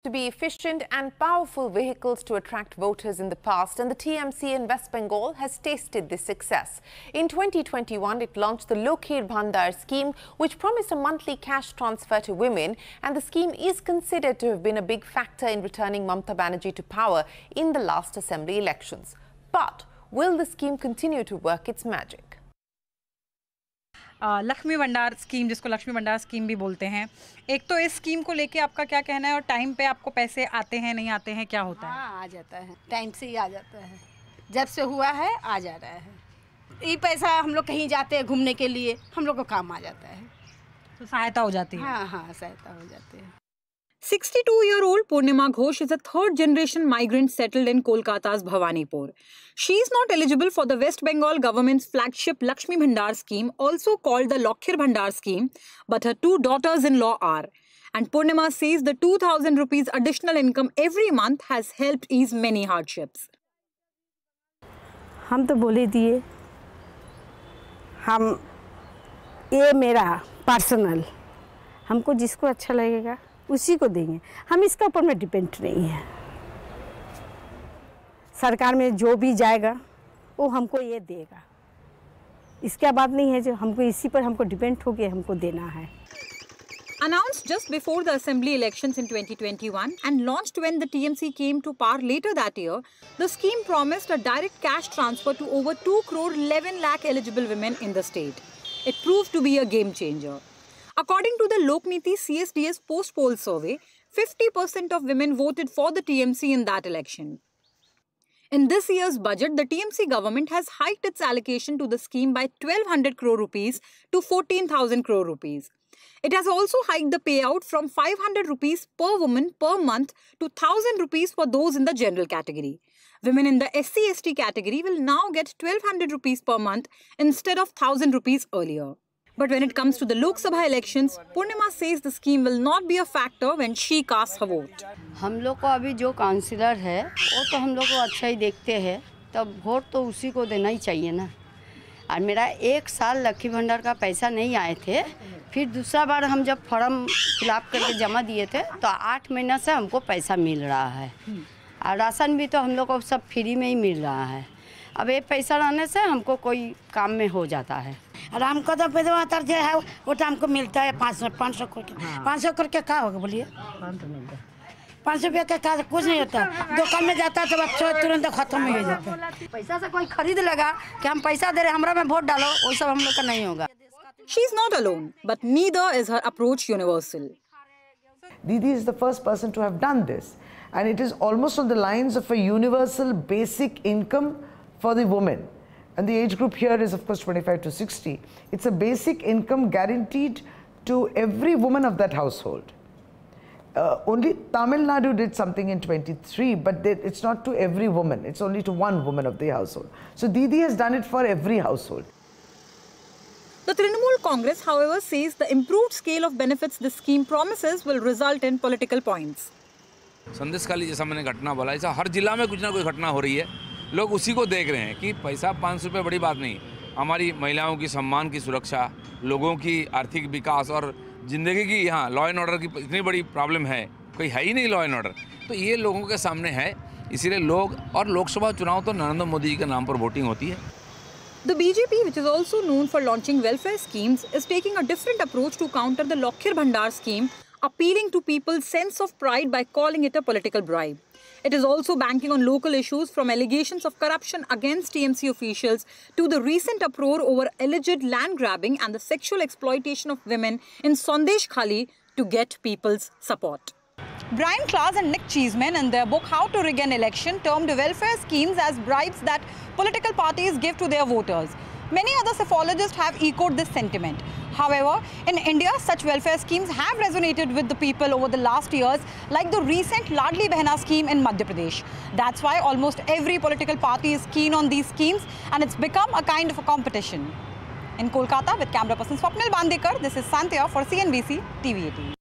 To be efficient and powerful vehicles to attract voters in the past, and the TMC in West Bengal has tasted this success. In 2021, it launched the Lokhir Bhandar scheme, which promised a monthly cash transfer to women, and the scheme is considered to have been a big factor in returning Mamata Banerjee to power in the last assembly elections. But will the scheme continue to work its magic? Lakshmi भंडार scheme, जिसको लक्ष्मी भंडार scheme भी बोलते हैं, एक तो इस scheme को लेके आपका क्या कहना है और टाइम पे आपको पैसे आते हैं नहीं आते हैं, क्या होता है? हाँ, आ जाता है, टाइम से ही आ जाता है, जब से हुआ है आ जा रहा है। ये पैसा हम लोग कहीं जाते हैं घूमने के लिए, हम लोग को काम आ जाता है, तो सहायता हो जाती है। हाँ हाँ, सहायता हो जाती है। 62-year-old Purnima Ghosh is a third-generation migrant settled in Kolkata's Bhawanipur. She is not eligible for the West Bengal government's flagship Lakshmi Bhandar scheme, also called the Lokhir Bhandar scheme, but her two daughters-in-law are. And Purnima says the 2,000 rupees additional income every month has helped ease many hardships. हम तो बोले दिए, हम ये मेरा personal, हमको जिसको अच्छा लगेगा उसी को देंगे, हम इसका ऊपर में डिपेंड नहीं है। सरकार में जो भी जाएगा वो हमको ये देगा, इसका बात नहीं है जो हमको इसी पर हमको डिपेंड हो के हमको देना है। Announced just before the assembly elections in 2021 and launched when the TMC came to power later that year, the scheme promised a direct cash transfer to over 2 crore 11 lakh eligible women in the state. It proved to be a game changer. According to the Lokniti CSDS post-poll survey, 50% of women voted for the TMC in that election. In this year's budget, the TMC government has hiked its allocation to the scheme by 1,200 crore rupees to 14,000 crore rupees. It has also hiked the payout from 500 rupees per woman per month to 1,000 rupees for those in the general category. Women in the SC/ST category will now get 1,200 rupees per month instead of 1,000 rupees earlier. But when it comes to the Lok Sabha elections, Purnima says the scheme will not be a factor when she casts her vote. हम लोग को अभी जो councillor है वो तो हम लोग को अच्छा ही देखते हैं, तब वोट तो उसी को देना ही चाहिए ना। और मेरा 1 साल लक्ष्मी भंडार का पैसा नहीं आए थे, फिर दूसरा बार हम जब फॉर्म फिलअप करके जमा दिए थे तो 8 महीना से हमको पैसा मिल रहा है, और राशन भी तो हम लोग को सब फ्री में ही मिल रहा है। अब ये पैसा लाने से हमको कोई काम में हो जाता है। और हमको तो पैसा जो है वो तो हमको मिलता है 500 करके। 500 करके क्या होगा बोलिए? 500 रुपया का क्या कुछ नहीं होता, दुकान में जाता है तो बच्चों तुरंत खत्म हो जाता है। पैसा से कोई खरीद लेगा कि हम पैसा दे रहे हमरा में वोट डालो, वो सब हम लोग का नहीं होगा। She is not alone, but neither is her approach universal. Didi is the first person to have done this, and it is almost on the lines of a universal basic income for the women. And the age group here is, of course, 25 to 60. It's a basic income guaranteed to every woman of that household. Only Tamil Nadu did something in 23, but it's not to every woman. It's only to one woman of the household. So Didi has done it for every household. The Trinamool Congress, however, says the improved scale of benefits this scheme promises will result in political points. Sandeshkhali जैसा मैंने घटना बोला, ऐसा हर जिला में कुछ ना कोई घटना हो रही है, लोग उसी को देख रहे हैं कि पैसा 500 रुपये बड़ी बात नहीं, हमारी महिलाओं की सम्मान की सुरक्षा, लोगों की आर्थिक विकास और ज़िंदगी की, यहाँ लॉ एंड ऑर्डर की इतनी बड़ी प्रॉब्लम है, कोई है ही नहीं लॉ एंड ऑर्डर, तो ये लोगों के सामने है, इसीलिए लोग, और लोकसभा चुनाव तो नरेंद्र मोदी जी के नाम पर वोटिंग होती है। The BJP, which is also known for launching welfare schemes, is taking a different approach to counter the Lokhir Bhandar scheme, appealing to people's sense of pride by calling it a political bribe. It is also banking on local issues, from allegations of corruption against TMC officials to the recent uproar over alleged land grabbing and the sexual exploitation of women in Sandesh Khali to get people's support. Brian Klaas and Nick Cheeseman, in their book How to Rig an Election, termed welfare schemes as bribes that political parties give to their voters. Many other psephologists have echoed this sentiment. However, in India, such welfare schemes have resonated with the people over the last years, like the recent Ladli Behna scheme in Madhya Pradesh. That's why almost every political party is keen on these schemes, and it's become a kind of a competition. In Kolkata, with camera person Swapnil Bandekar, this is Santya for CNBC TV 18.